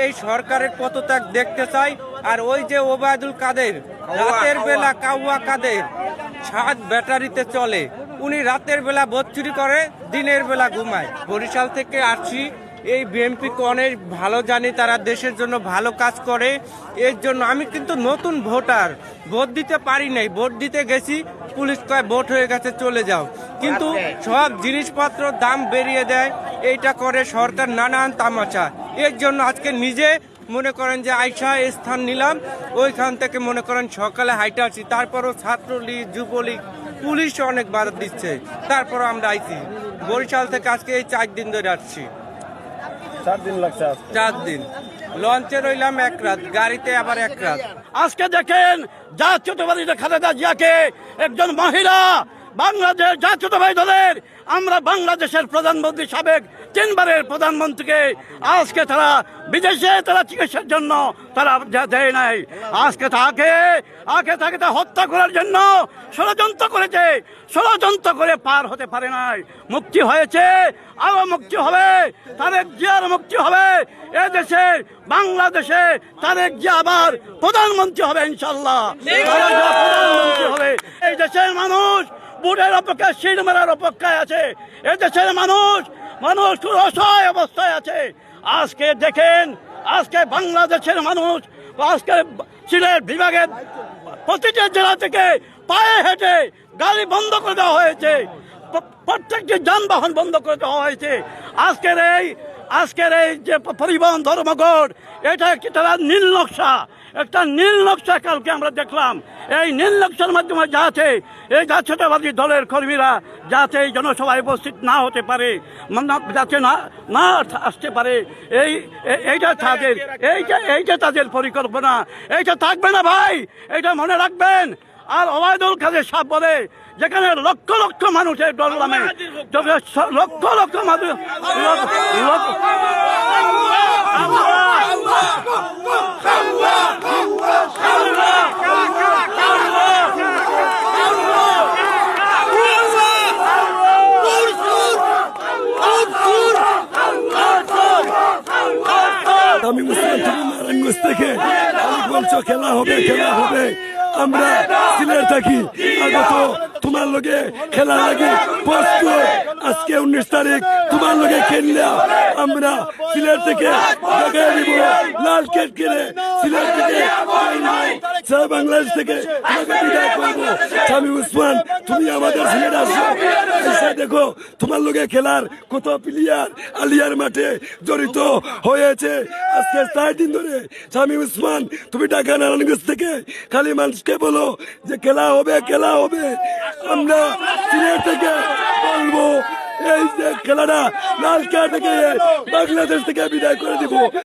এই সরকারের পদত্যাগ দেখতে চাই। আর ওই যে ওবায়দুল কাদের, রাতের বেলা কাউয়া কাদের 7 ব্যাটারিতে চলে, উনি রাতের বেলা বচ্চুরি করে, দিনের বেলা ঘুমায়। বরিশাল থেকে আসছি, এই বিএনপি অনেক ভালো জানি, তারা দেশের জন্য ভালো কাজ করে। এর জন্য আমি কিন্তু নতুন ভোটার, ভোট দিতে পারি নাই, ভোট দিতে গেছি, পুলিশ কয় ভোট হয়ে গেছে চলে যাও। কিন্তু সব জিনিসপত্র দাম বেরিয়ে দেয়, এইটা করে সরকার নানান তামাশা। এর জন্য আজকে নিজে মনে করেন যে আইসা স্থান নিলাম, ওইখান থেকে মনে করেন সকালে হাইটে আসি, তারপরও ছাত্রলীগ যুবলীগ পুলিশ অনেক বাধা দিচ্ছে, তারপরও আমরা আইছি। বরিশাল থেকে আজকে এই 4 দিন ধরে আসছি। 4 দিন লাগছে। 4 দিন লঞ্চে রইলাম 1 রাত, গাড়িতে আবার 1 রাত। আজকে দেখেন জাতীয়তাবাদী খালেদা জিয়াকে একজন মহিলা বাংলাদেশ জাতীয়তাবাদী দলের, আমরা বাংলাদেশের প্রধানমন্ত্রী, সাবেক 3 বারের প্রধানমন্ত্রীকে আজকে তারা বিদেশে তারা চিকিৎসার জন্য তারা দেয় নাই। আজকে তাকে হত্যা করার জন্য ষড়যন্ত্র করেছে, ষড়যন্ত্র করে পার হতে পারে নাই। মুক্তি হয়েছে, আরো মুক্তি হবে, তারেক জিয়ার মুক্তি হবে। এদেশের বাংলাদেশে তারেক জিয়া আবার প্রধানমন্ত্রী হবে ইনশাল্লাহ, প্রধানমন্ত্রী হবে। এই দেশের মানুষ বুড়ের অপেক্ষায় সিঁড় মারার অপেক্ষায় আছে। এদেশের মানুষ খুব অসহায় অবস্থায় আছে। আজকে দেখেন, আজকে বাংলাদেশের মানুষ, আজকে সিলেট বিভাগের প্রতিটি জেলা থেকে পায়ে হেঁটে গাড়ি বন্ধ করে দেওয়া হয়েছে, প্রত্যেকটি যানবাহন বন্ধ করে দেওয়া হয়েছে। আজকের এই যে পরিবহন ধর্মঘট, এটা একটি তারা নীল নকশা, একটা নীল নকশা কালকে আমরা দেখলাম। এই নীল নকশার মাধ্যমে যাতে এই জাতীয়তাবাদী দলের কর্মীরা যাতে এই জনসভায় উপস্থিত না হতে পারে, যাতে না আসতে পারে, এইটা তাদের পরিকল্পনা। এইটা থাকবে না ভাই, এটা মনে রাখবেন। আর ওবায়দুল কাদের সাহেব বলে, যেখানে লক্ষ লক্ষ মানুষের দল নামে, লক্ষ লক্ষ মানুষ আমি নারায়ণগঞ্জ থেকে বলছো খেলা হবে, খেলা হবে। আমরা সিলেট থাকি, আগত তোমার লগে খেলা লাগে প্রস্তুত। আজকে 19 তারিখ তোমার লগে খেললে আমরা সিলেট থেকে দেখাই দিব লাল কেট কিনে, সিলেট থেকে বাংলাদেশ থেকে বিদায় করবো। শামীম ওসমান, তুমি আমাদের সিলেট আসো, এসে দেখো তোমার লগে খেলার কত প্লেয়ার আলিয়ার মাঠে জড়িত হয়েছে। আজকে 4 দিন ধরে শামীম ওসমান, তুমি ঢাকা নারায়ণগঞ্জ থেকে খালি মানুষকে বলো যে খেলা হবে, খেলা হবে। আমরা সিলেট থেকে বলবো এই যে খেলাটা লাল কার্ড থেকে বাংলাদেশ থেকে বিদায় করে দিব।